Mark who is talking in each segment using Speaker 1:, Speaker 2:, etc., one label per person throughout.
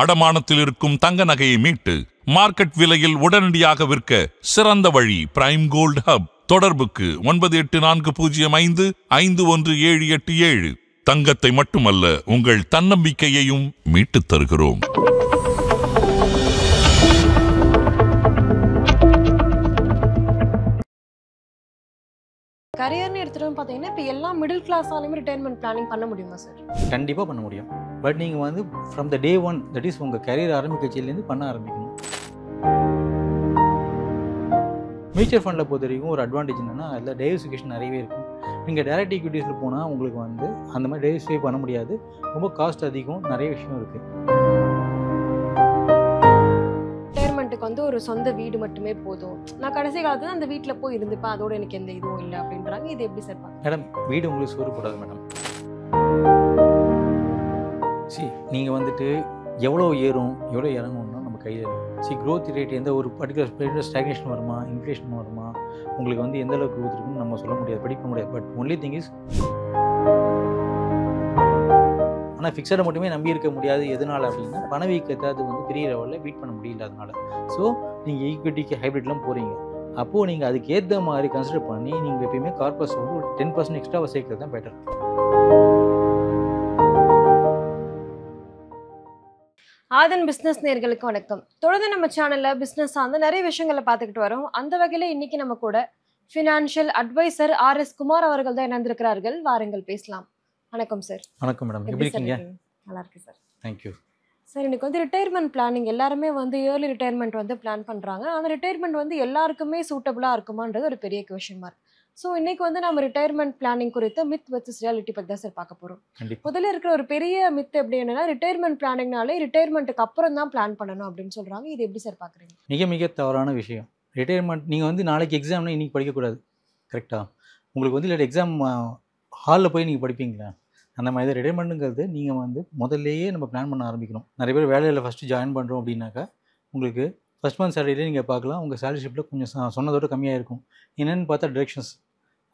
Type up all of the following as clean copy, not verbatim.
Speaker 1: அடமானத்தில் இருக்கும் தங்க நகையை மீட்டு மார்க்கெட் விலையில் உடனடியாக விற்க சிறந்த வழி பிரைம் கோல்ட் ஹப். தொடர்புக்கு 9840551787. தங்கத்தை மட்டுமல்ல, உங்கள் தன்னம்பிக்கையையும் மீட்டுத் தருகிறோம்.
Speaker 2: கரியர்னு எடுத்துகிட்டு பார்த்தீங்கன்னா இப்போ எல்லா மிடில் கிளாஸாலையுமே ரிட்டையர்மெண்ட் பிளானிங் பண்ண முடியுமா சார்?
Speaker 3: கண்டிப்பாக பண்ண முடியும். பட் நீங்கள் வந்து from the day one, that is உங்கள் கரியர் ஆரம்பிக்கச்சிலேருந்து பண்ண ஆரம்பிக்கணும். மியூச்சுவல் ஃபண்டில் பொறுத்த வரைக்கும் ஒரு அட்வான்டேஜ் என்னென்னா, அதில் டைவர்சிஃபிகேஷன் நிறையவே இருக்கும். நீங்கள் டைரக்ட் ஈக்விட்டிஸில் போனால் உங்களுக்கு வந்து அந்த மாதிரி டைவர்சிஃபை பண்ண முடியாது. ரொம்ப காஸ்ட் அதிகம், நிறைய விஷயம் இருக்குது.
Speaker 2: ரிட்டையர்மெண்ட்டுக்கு வந்து ஒரு சொந்த வீடு மட்டுமே போதும், நான் கடைசி காலத்தில் அந்த வீட்டில் போய் இருந்துப்பேன், அதோட எனக்கு எந்த இதுவும் இல்லை அப்படின்றாங்க. இது எப்படி சார் பார்க்க?
Speaker 3: மேடம், வீடு உங்களுக்கு சோறு போடாது மேடம். நீங்கள் வந்துட்டு எவ்வளோ ஏறும் எவ்வளோ இறங்கும்னா நம்ம கையில் க்ரோத் ரேட் எந்த ஒரு பர்டிகுலர் ஸ்டாக்னேஷன் வருமா, இன்ஃப்ளேஷன் வருமா, உங்களுக்கு வந்து எந்த அளவுக்கு க்ரோத் இருக்குன்னு நம்ம சொல்ல முடியாது, படிக்க முடியாது. பட் ஒன்லி திங் இஸ், ஆனால் ஃபிக்ஸடை மட்டுமே நம்பி இருக்க முடியாது. எதனால் அப்படின்னா, பணவீக்கத்தை அது வந்து பெரிய லெவலில் பீட் பண்ண முடியல. அதனால் ஸோ நீங்கள் ஈக்விட்டிக்கு ஹைப்ரிட்லாம் போகிறீங்க, அப்போது நீங்கள் அதுக்கு ஏற்ற மாதிரி கன்சிடர் பண்ணி நீங்கள் எப்பயுமே கார்பஸ் வந்து ஒரு 10% எக்ஸ்ட்ராவை சேர்க்கறது தான் பெட்டர்.
Speaker 2: ஆதன் பிஸ்னஸ் நேயர்களுக்கு வணக்கம். தொடர்ந்து நம்ம சேனலில் பிஸ்னஸ் சார்ந்த நிறைய விஷயங்களை பார்த்துக்கிட்டு வரோம். அந்த வகையில் இன்னைக்கு நம்ம கூட ஃபினான்ஷியல் அட்வைசர் RS குமார் அவர்கள் தான் இணைந்திருக்கிறார்கள். வாருங்கள் பேசலாம். வணக்கம் சார்.
Speaker 3: வணக்கம் மேடம், எப்படி இருக்கீங்க?
Speaker 2: நல்லா இருக்கு சார்.
Speaker 3: Thank you
Speaker 2: sir. இன்னைக்கு வந்து ரிட்டையர்மெண்ட் பிளானிங் எல்லாருமே வந்து இயர்லி ரிட்டையர்மெண்ட் வந்து பிளான் பண்ணுறாங்க. ஆனால் ரிட்டையர்மெண்ட் வந்து எல்லாருக்குமே சூட்டபுளாக இருக்குமான்றது ஒரு பெரிய கொஷின் மார்க். ஸோ இன்னைக்கு வந்து நம்ம ரிட்டையர்மெண்ட் பிளானிங் குறித்த மித் வெர்சஸ் ரியாலிட்டி பற்றி தான் சார் பார்க்க போகிறோம். முதல்ல இருக்கிற ஒரு பெரிய மித் எப்படி என்னன்னா, ரிட்டையர்மெண்ட் பிளானிங்னாலே ரிட்டையர்மெண்ட்டுக்கு அப்புறம் தான் பிளான் பண்ணணும் அப்படின்னு சொல்கிறாங்க. இது எப்படி சார் பார்க்குறீங்க?
Speaker 3: மிக மிக தவறான விஷயம். ரிட்டையர்மெண்ட் நீங்கள் வந்து நாளைக்கு எக்ஸாம்னா இன்றைக்கி படிக்கக்கூடாது, கரெக்டாக? உங்களுக்கு வந்து இல்லை எக்ஸாம் ஹாலில் போய் நீங்கள் படிப்பீங்களா? அந்த மாதிரி தான் ரிட்டையர்மெண்ட்டுங்கிறது நீங்கள் வந்து முதல்லையே நம்ம பிளான் பண்ண ஆரம்பிக்கணும். நிறைய பேர் வேலையில் ஃபஸ்ட்டு ஜாயின் பண்ணுறோம் அப்படின்னாக்கா, உங்களுக்கு ஃபஸ்ட் மந்த் சேலரியிலே நீங்கள் பார்க்கலாம், உங்கள் சேலரி ஷிப்பில் கொஞ்சம் சொன்னதோட கம்மியாக இருக்கும். என்னென்னு பார்த்தா டிடக்ஷன்ஸ்.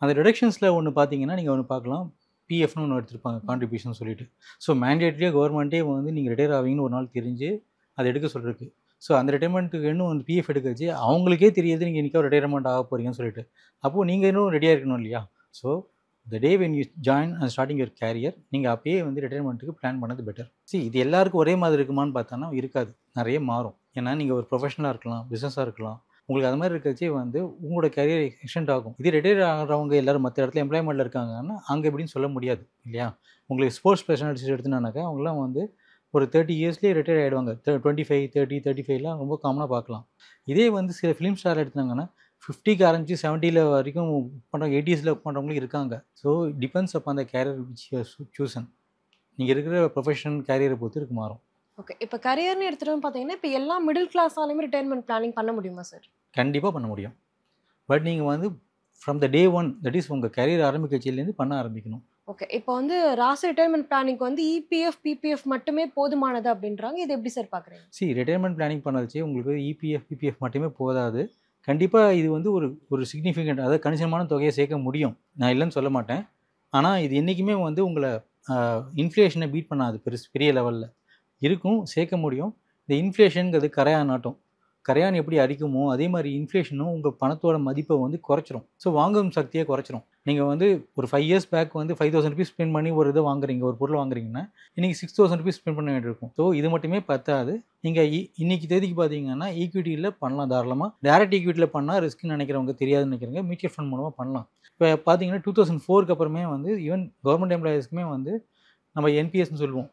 Speaker 3: அந்த டிடக்ஷன்ஸில் ஒன்று பார்த்தீங்கன்னா, நீங்கள் ஒன்று பார்க்கலாம், பிஎஃப்னு ஒன்று எடுத்துருப்பாங்க, கான்ட்ரிபியூஷன் சொல்லிட்டு. ஸோ மேண்டேட்ரியாக கவர்மெண்ட்டே வந்து நீங்கள் ரிட்டையர் ஆவீங்கன்னு ஒரு நாள் தெரிஞ்சு அதை எடுக்க சொல்லிருக்கு. ஸோ அந்த ரிட்டைர்மெண்ட்டுக்கு இன்னும் வந்து பிஎஃப் எடுக்க வச்சு அவங்களுக்கே தெரியுது நீங்கள் இன்றைக்கி ரிட்டையர்மெண்ட் ஆக போகிறீங்கன்னு சொல்லிட்டு. அப்போது நீங்கள் இன்னும் ரெடியாக இருக்கணும் இல்லையா? So the day when you join and starting your career, நீங்கள் அப்பயே வந்து ரிட்டைர்மெண்ட்டுக்கு பிளான் பண்ணது பெட்டர். இது எல்லாருக்கும் ஒரே மாதிரி இருக்குமான்னு பார்த்தோன்னா இருக்காது, நிறைய மாறும். ஏன்னா நீங்கள் ஒரு ப்ரொஃபஷனலாக இருக்கலாம், பிஸ்னஸாக இருக்கலாம், உங்களுக்கு அது மாதிரி இருக்கச்சே வந்து உங்களோட கரியர் எக்ஸ்டெண்ட் ஆகும். இது ரிட்டையர் ஆகிறவங்க எல்லோரும் மற்ற இடத்துல எம்ப்ளாய்மெண்ட்டில் இருக்காங்கன்னா அங்கே எப்படின்னு சொல்ல முடியாது இல்லையா? உங்களுக்கு ஸ்போர்ட்ஸ் பர்சனாலிட்டிஸ் எடுத்துனாக்கா அவங்களாம் வந்து ஒரு 30 இயர்ஸ்லேயே ரிட்டையர் ஆகிடுவாங்க. 25, 30, 35லாம் ரொம்ப காமனாக பார்க்கலாம். இதே வந்து சில ஃபிலிம் ஸ்டார் எடுத்தாங்கன்னா 50க்கு ஆரம்பிச்சு 70ல் வரைக்கும் பண்ணுறவங்க, 80ஸில் பண்ணுறவங்களும் இருக்காங்க. ஸோ டிபெண்ட்ஸ் அப்போ அந்த கேரியர் விச் யூ சூசன். நீங்கள் இருக்கிற ப்ரொஃபஷன் கேரியரை பொறுத்து இருக்கு மாறும்.
Speaker 2: ஓகே, இப்போ கரியர்னு எடுத்துகிட்டு பார்த்தீங்கன்னா இப்போ எல்லா மிடில் கிளாஸாலையுமே ரிட்டையர்மெண்ட் பிளானிங் பண்ண முடியுமா சார்?
Speaker 3: கண்டிப்பாக பண்ண முடியும். பட் நீங்கள் வந்து from the day one, that is உங்கள் கரியர் ஆரம்பிக்கச்சிலேருந்து பண்ண ஆரம்பிக்கணும்.
Speaker 2: ஓகே, இப்போ வந்து ராசி ரிட்டையர்மெண்ட் பிளானிங்க்கு வந்து இபிஎஃப் பிபிஎஃப் மட்டுமே போதுமானது அப்படின்றாங்க. இது எப்படி சார் பார்க்குறீங்க?
Speaker 3: ரிட்டையர்மெண்ட் பிளானிங் பண்ணாச்சு உங்களுக்கு இபிஎஃப் பிபிஎஃப் மட்டுமே போதாது. கண்டிப்பாக இது வந்து ஒரு சிக்னிஃபிகண்ட், அதாவது கணிசமான தொகையை சேர்க்க முடியும், நான் இல்லைன்னு சொல்ல மாட்டேன். ஆனால் இது என்றைக்குமே வந்து உங்களை இன்ஃப்ளேஷனை பீட் பண்ணாது. பெரிய லெவலில் இருக்கும், சேர்க்க முடியும். இந்த இன்ஃப்ளேஷனுங்கிறது கரையானாட்டம். கரையான் எப்படி அரிக்குமோ அதே மாதிரி இன்ஃப்ளேஷனும் உங்கள் பணத்தோட மதிப்பை வந்து குறைச்சிரும். ஸோ வாங்கும் சக்தியை குறைச்சிரும். நீங்கள் வந்து ஒரு 5 இயர்ஸ் பேக் வந்து 5000 ருபீஸ் ஸ்பெண்ட் பண்ணி ஒரு இதை வாங்குறீங்க, ஒரு பொருள் வாங்குறீங்கன்னா இன்றைக்கி 6000 ருபீஸ் ஸ்பெண்ட் பண்ண வேண்டியிருக்கும். ஸோ இது மட்டுமே பத்தாது. நீங்கள் இன்றைக்கி தேதிக்கு பார்த்தீங்கன்னா ஈக்விட்டியில் பண்ணலாம் தாராளமாக. டேரக்ட் ஈக்விட்டியில் பண்ணால் ரிஸ்க்னு நினைக்கிறவங்க, தெரியாதுன்னு நினைக்கிறவங்க மியூச்சுவல் ஃபண்ட் மூலமாக பண்ணலாம். இப்போ பார்த்தீங்கன்னா 2004க்கு அப்புறமே வந்து ஈவன் கவர்மெண்ட் எம்ப்ளாயிஸ்க்குமே வந்து நம்ம என்பிஎஸ்ன்னு சொல்லுவோம்,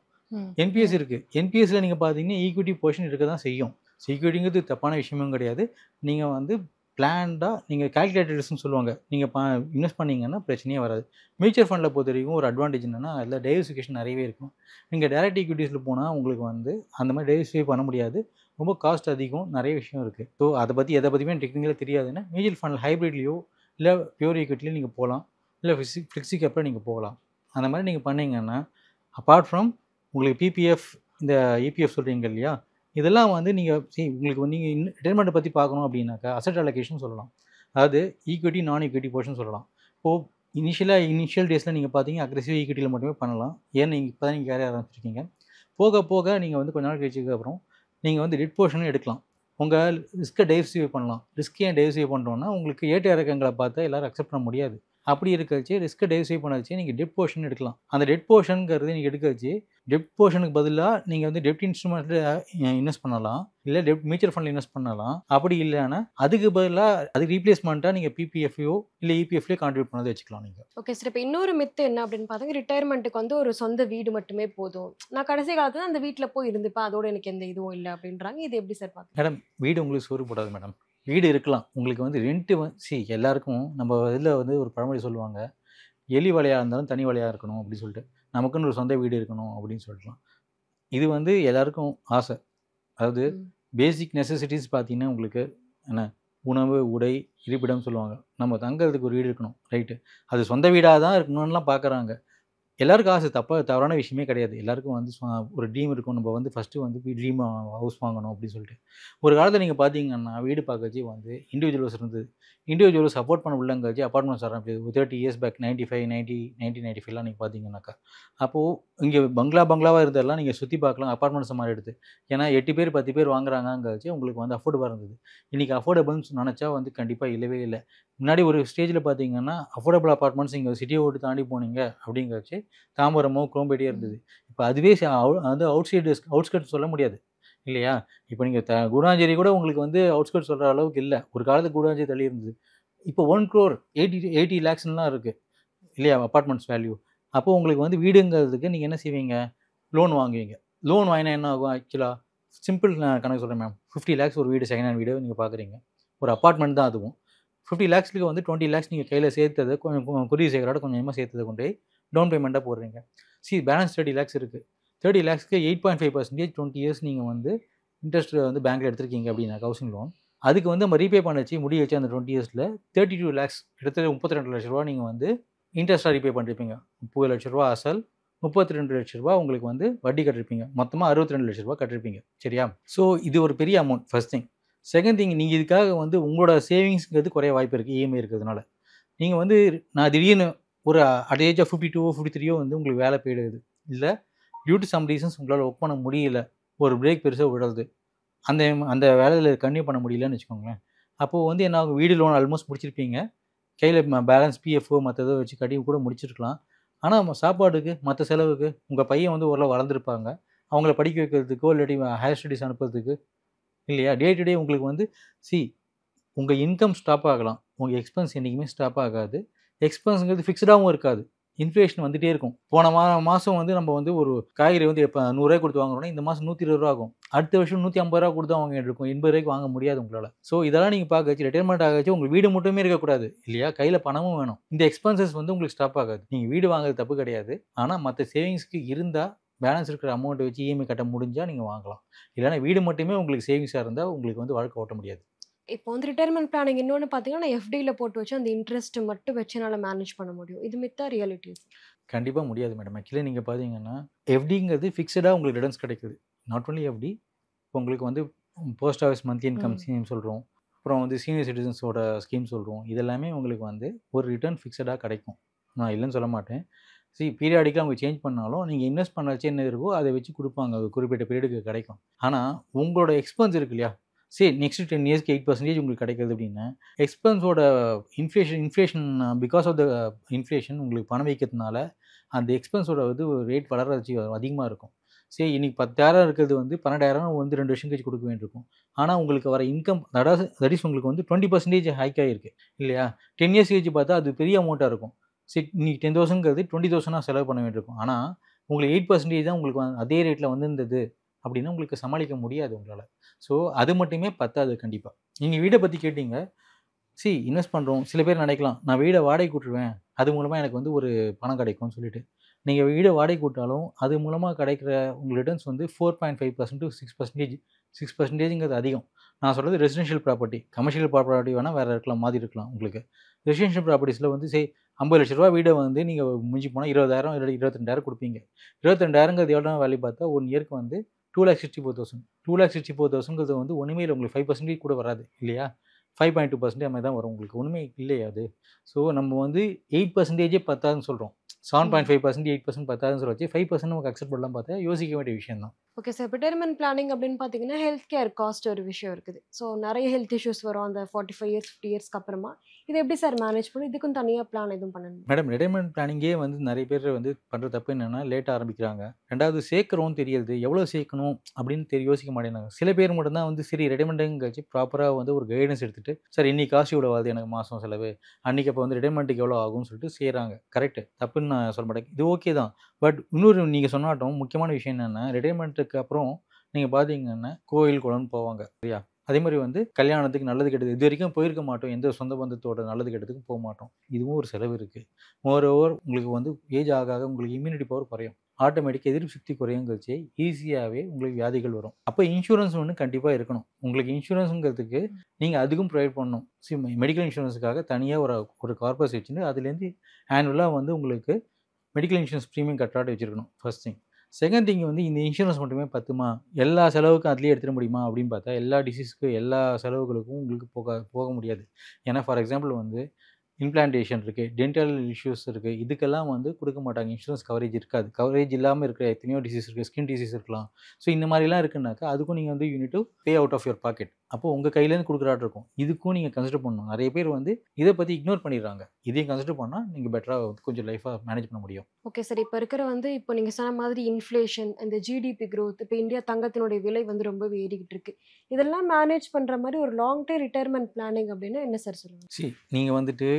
Speaker 3: என்பிஎஸ் இருக்குது. என்பிஎஸ்சில் நீங்கள் பார்த்தீங்கன்னா ஈக்விட்டி போர்ஷன் இருக்க தான் செய்யும். ஈக்விட்டிங்கிறது தப்பான விஷயமும் கிடையாது. நீங்கள் வந்து பிளான்டாக நீங்கள் கால்குலேட்டட் ரிஸ்க்னு சொல்லுவாங்க, நீங்கள் இன்வெஸ்ட் பண்ணிங்கன்னா பிரச்சனையே வராது. மியூச்சுவல் ஃபண்டில் பொறுத்த வரைக்கும் ஒரு அட்வான்டேஜ் என்னென்னா, அதில் டைவர்சிஃபிகேஷன் நிறையவே இருக்கும். நீங்கள் டேரக்ட் ஈக்விட்டிஸில் போனால் உங்களுக்கு வந்து அந்த மாதிரி டைவர்சிஃபை பண்ண முடியாது, ரொம்ப காஸ்ட் அதிகம், நிறைய விஷயம் இருக்குது. ஸோ அதை பற்றி எதை பற்றியுமே டெக்னிக்கலாக தெரியாதுன்னா மியூச்சுவல் ஃபண்ட் ஹைப்ரிட்லேயோ இல்லை பியூர் ஈக்விட்டிலையோ நீங்கள் போகலாம், இல்லை ஃபிக்ஸி கேப்பில் நீங்கள் போகலாம். அந்த மாதிரி நீங்கள் பண்ணிங்கன்னா அப்பார்ட் ஃப்ரம் உங்களுக்கு பிபிஎஃப், இந்த இபிஎஃப் சொல்கிறீங்க இல்லையா, இதெல்லாம் வந்து நீங்கள் உங்களுக்கு நீங்கள் ரிட்டைர்மெண்ட்டை பற்றி பார்க்கணும் அப்படின்னாக்கா அசெட் அலோகேஷன் சொல்லலாம். அதாவது ஈக்விட்டி நான் ஈக்விட்டி போர்ஷன் சொல்லலாம். இப்போது இனிஷியல் டேஸில் நீங்கள் பார்த்தீங்க அக்ரெசிவ் ஈக்விட்டியில் மட்டுமே பண்ணலாம். ஏன்னா நீங்கள் இப்போ தான் நீங்கள் கேரிய ஆரம்பிச்சிருக்கீங்க. போக போக நீங்கள் வந்து கொஞ்ச நாள் கழிச்சதுக்கு அப்புறம் நீங்கள் வந்து டெட் போர்ஷனும் எடுக்கலாம். உங்கள் ரிஸ்க்கை டைவர்சிஃபை பண்ணலாம். ரிஸ்க் ஏன் டைவர்சிஃபை பண்ணுறோன்னா, உங்களுக்கு ஏற்ற இறக்கங்களை பார்த்தா எல்லாரும் அக்செப்ட் பண்ண முடியாது. அப்படி இருக்கச்சு ரிஸ்க்கை டைவர்சிஃபை பண்ண வச்சு நீங்கள் டெட் போர்ஷன் எடுக்கலாம். அந்த டெட் போர்ஷனுங்கிறது நீங்கள் எடுக்க வச்சு டெப்ட் போர்ஷனுக்கு பதிலாக நீங்கள் வந்து டெப்ட் இன்ஸ்ட்ருமெண்ட்டில் இன்வெஸ்ட் பண்ணலாம், இல்லை டெப்ட் மியூச்சுவல் ஃபண்டில் இன்வெஸ்ட் பண்ணலாம். அப்படி இல்லைன்னா அதுக்கு பதிலாக அது ரீப்ளேஸ்மெண்ட்டாக நீங்கள் பிபிஎஃப்ஓ இல்லை இபிஎஃப்லேயே கான்ட்ரிபியூட் பண்ணதை வச்சுக்கலாம் நீங்கள்.
Speaker 2: Okay sir. இப்போ இன்னொரு மித்து என்ன அப்படின்னு பார்த்தீங்கன்னா, ரிட்டையர்மெண்ட்டுக்கு வந்து ஒரு சொந்த வீடு மட்டுமே போதும், நான் கடைசி காலத்தில் அந்த வீட்டில் போய் இருந்துப்பேன், அதோட எனக்கு எந்த இதுவும் இல்லை அப்படின்றாங்க. இது எப்படி சார் பார்க்க?
Speaker 3: மேடம், வீடு உங்களுக்கு சோறு போடாது மேடம். வீடு இருக்கலாம், உங்களுக்கு வந்து ரெண்ட்டு எல்லாருக்கும் நம்ம இதில் வந்து ஒரு பழமொழி சொல்லுவாங்க, எலி வலையாக இருந்தாலும் தனி வலையாக இருக்கணும் அப்படின்னு சொல்லிட்டு, நமக்குன்னு ஒரு சொந்த வீடு இருக்கணும் அப்படின்னு சொல்லிட்டுலாம். இது வந்து எல்லாருக்கும் ஆசை. அதாவது பேசிக் நெசசிட்டிஸ் பார்த்தீங்கன்னா உங்களுக்கு என்ன, உணவு, உடை, இருப்பிடம் சொல்லுவாங்க. நம்ம தங்கிறதுக்கு ஒரு வீடு இருக்கணும், ரைட்டு. அது சொந்த வீடாக தான் இருக்கணும்லாம் பார்க்குறாங்க. எல்லாருக்கும் ஆசை, தவறான விஷயமே கிடையாது. எல்லாருக்கும் வந்து ஒரு ட்ரீம் இருக்கும். நம்ம வந்து ஃபஸ்ட்டு வந்து ட்ரீம் ஹவுஸ் வாங்கணும் அப்படின்னு சொல்லிட்டு. ஒரு காலத்தில் நீங்கள் பார்த்தீங்கன்னா வீடு பார்க்கச்சு வந்து இண்டிவிஜுவல்ஸ் இருந்தது. இண்டிவிஜுவல் சப்போர்ட் பண்ண உள்ளங்காச்சு அப்பார்ட்மெண்ட்ஸ் ஆரம்பிச்சது. 30 இயர்ஸ் பேக் 95, 1995லாம் நீங்கள் பார்த்தீங்கன்னாக்கா. அப்போது இங்கே பங்களாவாக இருந்ததெல்லாம் நீங்கள் சுற்றி பார்க்கலாம், அப்பார்ட்மெண்ட்ஸ் மாதிரி எடுத்து. ஏன்னா 8 பேர் 10 பேர் வாங்குறாங்கங்காச்சு உங்களுக்கு வந்து அஃபோர்டபுளாக இருந்தது. இன்றைக்கி அஃபோர்டபுள்னு நினச்சா வந்து கண்டிப்பாக இல்லவே இல்லை. முன்னாடி ஒரு ஸ்டேஜில் பார்த்தீங்கன்னா அஃபோர்டபுள் அப்பார்ட்மெண்ட்ஸ் இங்கே சிட்டியை விட்டு தாண்டி போனீங்க அப்படிங்காச்சு தாம்பரமோ குரோம்பேட்டியாக இருந்தது. இப்போ அதுவே வந்து அவுட்ஸ்கர்ட்ஸ் சொல்ல முடியாது இல்லையா? இப்போ நீங்கள் கூடாஞ்சேரி கூட உங்களுக்கு வந்து அவுட்ஸ்கர்ட்ஸ் சொல்கிற அளவுக்கு இல்லை. ஒரு காலத்துக்கு கூடாஞ்சேரி தள்ளி இருந்தது. இப்போ 1 crore 80 lakhsலாம் இருக்குது இல்லையா அப்பார்ட்மெண்ட்ஸ் வேல்யூ. அப்போது உங்களுக்கு வந்து வீடுங்கிறதுக்கு நீங்கள் என்ன செய்வீங்க, லோன் வாங்குவீங்க. லோன் வாங்கினா என்ன ஆகும் ஆக்சுவலாக? சிம்பிள் நான் கணக்கு சொல்கிறேன் மேம். 50 lakhs ஒரு வீடு, செகண்ட் ஹேண்ட் வீடு நீங்கள் பார்க்குறீங்க, ஒரு அப்பார்ட்மெண்ட் தான் அதுவும். 50 lakhsக்கு வந்து 20 lakhs நீங்கள் கையில் சேர்த்தது கொஞ்சம் குருவி சேர்க்கறோட கொஞ்சமாக சேர்த்ததை கொண்டு போய் டவுன் பேமெண்ட்டாக போடுறீங்க. பேலன்ஸ் 30 lakhs இருக்குது. 30 lakhsக்கு 8.5% 20 years நீங்கள் வந்து இன்ட்ரெஸ்ட் வந்து பேங்க்கில் எடுத்திருக்கீங்க அப்படின்னா ஹவுசிங் லோன், அதுக்கு வந்து நம்ம ரீபே பண்ண வச்சு முடிய வச்சு அந்த 20 yearsல 32 lakhs கிட்டத்தட்ட 32 லட்ச ரூபா நீங்கள் வந்து இன்ட்ரெஸ்ட்டாக ரீபே பண்ணிருப்பீங்க. 30 லட்ச ரூபா அசல், 32 லட்ச ரூபா உங்களுக்கு வந்து வட்டி கட்டிருப்பீங்க. மொத்தமாக 62 லட்ச ரூபா கட்டிருப்பீங்க. சரியா? ஸோ இது ஒரு பெரிய amount first thing. Second thing, நீங்கள் இதுக்காக வந்து உங்களோட சேவிங்ஸ்ங்கிறது குறைய வாய்ப்பு இருக்குது இஎம்ஐ இருக்கிறதுனால. நீங்கள் வந்து நான் திடீர்னு ஒரு அட் ஏஜ் ஆஃப் 52 53 வந்து உங்களுக்கு வேலை போயிடுது, இல்லை டியூ டு சம் ரீசன்ஸ் உங்களால் ஒர்க் பண்ண முடியல, ஒரு பிரேக் பெருசாக விடுறது, அந்த அந்த வேலையில் கன்டினியூ பண்ண முடியலன்னு வச்சுக்கோங்களேன். அப்போது வந்து என்ன ஆகும், வீடு லோன் ஆல்மோஸ்ட் முடிச்சிருப்பீங்க, கையில் பேலன்ஸ் பிஎஃப்ஓ மற்றதோ வச்சு கட்டி கூட முடிச்சிருக்கலாம். ஆனால் சாப்பாடுக்கு மற்ற செலவுக்கு உங்கள் பையன் வந்து ஓரளவு வளர்ந்துருப்பாங்க, அவங்கள படிக்க வைக்கிறதுக்கோ இல்லாட்டி ஹையர் ஸ்டடீஸ் அனுப்புறதுக்கு இல்லையா, டே டு டே உங்களுக்கு வந்து உங்கள் இன்கம் ஸ்டாப் ஆகலாம், உங்கள் எக்ஸ்பென்ஸ் என்றைக்குமே ஸ்டாப் ஆகாது. எக்ஸ்பென்ஸுங்கிறது ஃபிக்ஸ்டாகவும் இருக்காது, இன்ஃப்ளேஷன் வந்துகிட்டே இருக்கும். போன மாதம் வந்து நம்ம வந்து ஒரு காய்கறி வந்து இப்போ 100 ரூபாய் கொடுத்து வாங்குறோம்னா இந்த மாதம் 120 ரூபா ஆகும். அடுத்த வருஷம் 150 ரூபா கொடுத்து வாங்க இருக்கும், 80 ரூபாய்க்கு வாங்க முடியாது உங்களால். ஸோ இதெல்லாம் நீங்கள் பார்க்க வச்சு ரிட்டைர்மெண்ட் ஆக வச்சு உங்களுக்கு வீடு மட்டுமே இருக்கக்கூடாது இல்லையா, கையில் பணமும் வேணும். இந்த எக்ஸ்பென்சஸ் வந்து உங்களுக்கு ஸ்டாப் ஆகாது. நீங்கள் வீடு வாங்குறது தப்பு கிடையாது, ஆனால் மற்ற சேவிங்ஸ்க்கு இருந்தால் பேலன்ஸ் இருக்கிற அமௌண்ட்டை வச்சு இஎம்ஐ கட்ட முடிஞ்சால் நீங்கள் வாங்கலாம். இல்லைனா வீடு மட்டுமே உங்களுக்கு சேவிங்ஸாக இருந்தால் உங்களுக்கு வந்து வாழ்க்கை ஓட்ட முடியாது.
Speaker 2: இப்போ வந்து ரிட்டையர்மெண்ட் பிளானிங் இன்னொன்று பார்த்தீங்கன்னா, எஃப்டியில் போட்டு வச்சு அந்த இன்ட்ரெஸ்ட் மட்டும் வச்சு என்னால் மேனேஜ் பண்ண முடியும். இது மித்தா ரியாலிட்டிஸ்?
Speaker 3: கண்டிப்பாக முடியாது மேடம். ஆக்சுவலி நீங்கள் பார்த்தீங்கன்னா எஃப்டிங்கிறது ஃபிக்ஸடாக உங்களுக்கு ரிட்டர்ன்ஸ் கிடைக்குது. நாட் ஒன்லி எஃப்டி, இப்போ உங்களுக்கு வந்து post office monthly income scheme சொல்கிறோம், அப்புறம் வந்து சீனியர் சிட்டிசன்ஸோட ஸ்கீம் சொல்கிறோம். இதெல்லாமே உங்களுக்கு வந்து ஒரு ரிட்டர்ன் ஃபிக்ஸடாக கிடைக்கும், நான் இல்லைன்னு சொல்ல மாட்டேன். பீரியாடிக்காக அவங்க சேஞ்ச் பண்ணாலும் நீங்கள் இன்வெஸ்ட் பண்ண வச்சு என்ன இருக்கோ அதை வச்சு கொடுப்பாங்க, அது குறிப்பிட்ட பீரியடுக்கு கிடைக்கும். ஆனால் உங்களோட எக்ஸ்பென்ஸ் இருக்கு இல்லையா, நெக்ஸ்ட் 10 இயர்ஸ்க்கு 8% உங்களுக்கு கிடைக்குது அப்படின்னா, எக்ஸ்பென்ஸோட inflation because of the inflation உங்களுக்கு பணம் வைக்கிறதுனால அந்த எக்ஸ்பென்ஸோட வந்து ரேட் வளர்ச்சி அதிகமாக இருக்கும். இன்றைக்கி 10,000 இருக்கிறது வந்து 12,000 வந்து 2 வருஷம் கழிச்சு கொடுக்க வேண்டியிருக்கும். ஆனால் உங்களுக்கு வர இன்கம் தட் இஸ் உங்களுக்கு வந்து 20% ஹைக் ஆகிருக்கு இல்லையா. 10 இயர்ஸ் கழிச்சு பார்த்தா அது பெரிய அமௌண்ட்டாக இருக்கும். இன்னைக்கு 10,000ங்கிறது 20,000 செலவு பண்ண வேண்டியிருக்கும். ஆனால் உங்களுக்கு 8% தான் உங்களுக்கு அதே ரேட்டில் வந்திருந்தது அப்படின்னா உங்களுக்கு சமாளிக்க முடியாது உங்களால். ஸோ அது மட்டுமே பத்தாது கண்டிப்பாக. நீங்கள் வீடை பற்றி கேட்டீங்க, இன்வெஸ்ட் பண்ணுறோம், சில பேர் நினைக்கலாம் நான் வீடை வாடகை கூட்டுருவேன், அது மூலமாக எனக்கு வந்து ஒரு பணம் கிடைக்கும்னு சொல்லிட்டு. நீங்கள் வீடை வாடகை கூட்டாலும் அது மூலமாக கிடைக்கிற உங்கள் ரிட்டர்ன்ஸ் வந்து 4.5% to 6%. 6%ங்கிறது அதிகம். நான் சொல்கிறது ரெசிடென்ஷியல் ப்ராப்பர்ட்டி. கமர்ஷியல் ப்ராப்பர்ட்டி வேணால் வேறு இருக்கலாம், மாதிரி இருக்கலாம். உங்களுக்கு ரெசிடென்ஷியல் ப்ராப்பர்ட்டிஸில் வந்து 50 லட்ச ரூபா வீடை வந்து நீங்கள் முடிஞ்சு போனால் 20,000 இல்லை 22,000 கொடுப்பீங்க. 22,000ங்கிறது எவ்வளோ வேல்யூ பார்த்தா 1 இயருக்கு வந்து 2,64,000. 2,64,000ங்கிறது வந்து ஒன்றுமே இல்லை, உங்களுக்கு 5% கூட வராது இல்லையா, 5.2% மாதிரி தான் வரும் உங்களுக்கு, ஒன்றுமே இல்லையா அது. ஸோ நம்ம வந்து 8%ஏ பத்தாதுன்னு சொல்கிறோம். 7.5% 8% பத்தாதுன்னு சொல்ல வச்சு 5% நமக்கு அக்செப்ட் பண்ணலாம் பார்த்தா யோசிக்க வேண்டிய விஷயம் தான்.
Speaker 2: Okay sir. இப்போ ரிட்டையர்மெண்ட் பிளானிங் அப்படின்னு பார்த்தீங்கன்னா, ஹெல்த் கேர் காஸ்ட் ஒரு விஷயம் இருக்குது. ஸோ நெறைய ஹெல்த் இஷ்யூஸ் வரும் அந்த 45 இயர்ஸ், 50 இயர்ஸ்க்கு அப்புறமா. இத எப்படி சார் மேனேஜ் பண்ணணும்? இதுக்கும் தனியா பிளான் எதுவும் பண்ணணுமா?
Speaker 3: மேடம் ரிட்டைர்மெண்ட் பிளானிங்கே வந்து நிறைய பேர் வந்து பண்ணுற தப்பு என்னென்னா லேட்டாக ஆரம்பிக்கிறாங்க. 2வது சேர்க்குறோம் தெரியுது எவ்வளோ சேர்க்கணும் அப்படின்னு யோசிக்க மாட்டேங்கிறாங்க. சில பேர் மட்டும்தான் வந்து சரி ரிட்டைர்மெண்ட்டுங்க கழிச்சு ப்ராப்பராக வந்து ஒரு கைடன்ஸ் எடுத்துகிட்டு சார் இன்னைக்கு காசு இவ்வளோ ஆகுது எனக்கு மாதம் செலவு, அன்றைக்கி அப்போ வந்து ரிட்டைர்மெண்ட்டுக்கு எவ்வளோ ஆகும்னு சொல்லிட்டு செய்கிறாங்க. கரெக்டு, தப்புன்னு நான் சொல்ல மாட்டேன். இது ஓகே தான். பட் இன்னொரு நீங்கள் சொன்னாட்டும் முக்கியமான விஷயம் என்னென்னா ரிட்டைர்மெண்ட்டுக்கு அப்புறம் நீங்கள் பார்த்தீங்கன்னா கோயில் குளம்னு போவாங்க சரியா. அதே மாதிரி வந்து கல்யாணத்துக்கு நல்லது கெட்டது இது வரைக்கும் போயிருக்க மாட்டோம். எந்த சொந்த பந்தத்தோட நல்லது கெட்டதுக்கும் போக மாட்டோம். இதுவும் ஒரு செலவு இருக்குது. மோரோவர் உங்களுக்கு வந்து ஏஜ் ஆக ஆக உங்களுக்கு இம்யூனிட்டி பவர் குறையும். ஆட்டோமேட்டிக்காக எதிர்ப்பு சக்தி குறையும் கழிச்சு ஈஸியாகவே உங்களுக்கு வியாதிகள் வரும். அப்போ இன்சூரன்ஸ் ஒன்று கண்டிப்பாக இருக்கணும். உங்களுக்கு இன்சூரன்ஸுங்கிறதுக்கு நீங்கள் அதுக்கும் ப்ரொவைட் பண்ணணும். மெடிக்கல் இன்சூரன்ஸுக்காக தனியாக ஒரு கார்பஸ் வச்சுட்டு அதுலேருந்து ஆனுவலாக வந்து உங்களுக்கு மெடிக்கல் இன்சூரன்ஸ் ப்ரீமியம் கட்டாட்டு வச்சுருக்கணும் ஃபர்ஸ்ட் திங். செகண்ட் திங் வந்து இந்த இன்சூரன்ஸ் மட்டுமே பத்துமா, எல்லா செலவுக்கும் அதிலேயே எடுத்துட முடியுமா அப்படின்னு பார்த்தா எல்லா டிசீஸ்க்கு எல்லா செலவுகளுக்கும் உங்களுக்கு போக முடியாது. ஏன்னா ஃபார் எக்ஸாம்பிள் வந்து இம்ப்ளான்டேஷன் இருக்குது, டென்டல் இஷ்யூஸ் இருக்குது, இதுக்கெல்லாம் வந்து கொடுக்க மாட்டாங்க. இன்சூரன்ஸ் கவரேஜ் இருக்காது. கவரேஜ் இல்லாமல் இருக்கிற எத்தனையோ டிசீஸ் இருக்குது, ஸ்கின் டிசீஸ் இருக்கலாம். ஸோ இந்த மாதிரிலாம் இருக்குன்னாக்கா அதுக்கும் நீங்கள் வந்து you need to pay out of your pocket. அப்போ உங்கள் கையிலேருந்து கொடுக்குறாட்டு இருக்கும். இதுக்கும் நீங்கள் கன்சிடர் பண்ணணும். நிறைய பேர் வந்து இதை பற்றி இக்னோர் பண்ணிடுறாங்க. இதையும் கன்சிடர் பண்ணால் நீங்கள் பெட்டராக வந்து கொஞ்சம் லைஃபாக மேனேஜ் பண்ண முடியும்.
Speaker 2: Okay sir. இப்போ இருக்கிற வந்து இப்போ நீங்கள் சொன்ன மாதிரி இன்ஃப்ளேஷன், இந்த ஜிடிபி growth, இப்போ இந்தியா தங்கத்தினுடைய விலை வந்து ரொம்பவே ஏறிக்கிட்டு இருக்கு. இதெல்லாம் மேனேஜ் பண்ணுற மாதிரி ஒரு லாங் டேர்ம் ரிட்டையர்மெண்ட் பிளானிங் அப்படின்னா என்ன சார் சொல்லுவாங்க?
Speaker 3: நீங்கள் வந்துட்டு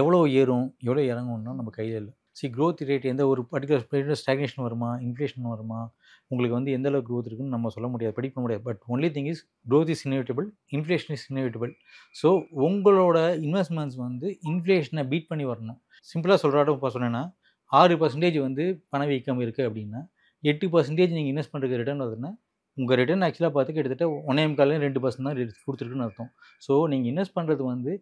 Speaker 3: எவ்வளோ ஏறும் எவ்வளோ இறங்கும்னா நம்ம கையில் இல்லை. க்ரோத் ரேட் எந்த ஒரு பர்டிகுலர் ஸ்டாக்னேஷன் வருமா, இன்ஃப்ளேஷன் வருமா, உங்களுக்கு வந்து எந்த அளவுக்கு க்ரோத் இருக்குன்னு நம்ம சொல்ல முடியாது, ப்ரெடிக்ட் பண்ண முடியாது. But only thing is growth is inevitable, inflation is inevitable. So உங்களோட இன்வெஸ்ட்மெண்ட்ஸ் வந்து இன்ஃப்ளேஷனை பீட் பண்ணி வரணும். சிம்பிளாக சொல்கிறாட்டும் இப்போ சொன்னேன்னா 6% வந்து பணவீக்கம் இருக்குது அப்படின்னா 8% நீங்கள் இன்வெஸ்ட் பண்ணுறதுக்கு ரிட்டர்ன் வருதுன்னா உங்கள் ரிட்டர்ன் ஆக்சுவலாக பார்த்து கிட்டத்தட்ட 1.25% தான் கொடுத்துருக்குன்னு அர்த்தம். ஸோ நீங்கள் இன்வெஸ்ட் பண்ணுறது வந்து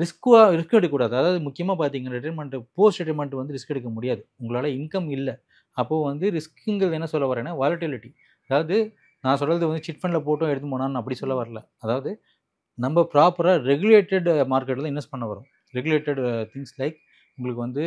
Speaker 3: ரிஸ்க் எடுக்கக்கூடாது. அதாவது முக்கியமாக பார்த்தீங்கன்னா ரிட்டைர்மெண்ட் போஸ்ட் ரிட்டைர்மெண்ட் வந்து ரிஸ்க் எடுக்க முடியாது. உங்களால் இன்கம் இல்லை. அப்போது வந்து ரிஸ்க்குங்கிறது என்ன சொல்ல வரேன்னா வாலட்டிலிட்டி. அதாவது நான் சொல்கிறது வந்து சிட் ஃபண்டில் போட்டும் எடுத்து போனான்னு அப்படி சொல்ல வரல. அதாவது நம்ம ப்ராப்பராக ரெகுலேட்டட் மார்க்கெட்டில் இன்வெஸ்ட் பண்ண வரும். ரெகுலேட்டட் திங்ஸ் லைக் உங்களுக்கு வந்து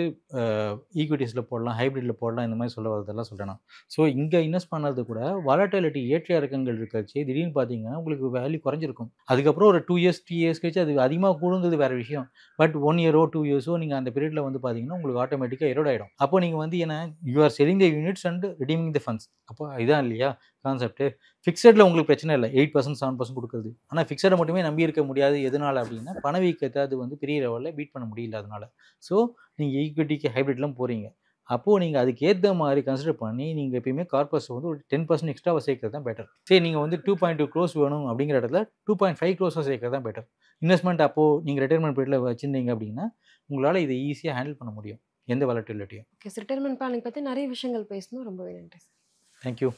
Speaker 3: ஈக்விட்டிஸில் போடலாம், ஹைப்ரிட்டில் போடலாம், இந்த மாதிரி சொல்ல வரதெல்லாம் சொல்கிறேன் நான். ஸோ இங்கே இன்வெஸ்ட் பண்ணது கூட வாலட்டிலிட்டி ஏற்ற இறக்கங்கள் இருக்காச்சு. திடீர்னு பார்த்தீங்கன்னா உங்களுக்கு வேல்யூ குறைஞ்சிருக்கும். அதுக்கப்புறம் ஒரு 2 இயர்ஸ் 3 இயர்ஸ் கழிச்சு அது அதிகமாக கூடுங்கிறது வேறு விஷயம். பட் 1 இயரோ 2 இயர்ஸோ நீங்கள் அந்த பீரியடில் வந்து பார்த்தீங்கன்னா உங்களுக்கு ஆட்டோமேட்டிக்காக எரோட் ஆகிடும். அப்போ நீங்கள் வந்து என்ன you are selling the units and redeeming the funds. அப்போ இதான் இல்லையா கான்செப்ட். ஃபிக்ஸடில் உங்களுக்கு பிரச்சனை இல்லை, 8% 7% கொடுக்குறது. ஆனால் ஃபிக்ஸடை மட்டுமே நம்பி இருக்க முடியாது. எதனால் அப்படின்னா பணவீக்கத்தை அது வந்து பெரிய லெவலில் பீட் பண்ண முடியல அதனால். ஸோ நீங்கள் ஈக்விட்டிக்கு ஹைப்ரிட்லாம் போகிறீங்க. அப்போது நீங்கள் அதுக்கு ஏற்ற மாதிரி கன்சிடர் பண்ணி நீங்கள் எப்பயுமே கார்பஸ் வந்து ஒரு 10% எக்ஸ்ட்ராவாக சேர்க்கறது தான் பெட்டர். சரி நீங்கள் வந்து 2.2 crores வேணும் அப்படிங்கிற இடத்துல 2.5 crores சேர்க்கறது தான் பெட்டர். இன்வெஸ்ட்மெண்ட் அப்போது நீங்கள் ரிட்டைர்மெண்ட் பீரியடில் வச்சுருந்தீங்க அப்படின்னா உங்களால் இதை ஈஸியாக ஹேண்டில் பண்ண முடியும் எந்த வாலட்டிலிட்டியும்.
Speaker 2: Okay sir. ரிட்டையர்மெண்ட் பிளானிங் பற்றி நிறைய விஷயங்கள் பேசணும். ரொம்பவே நன்றி சார்.
Speaker 3: தேங்க்யூ.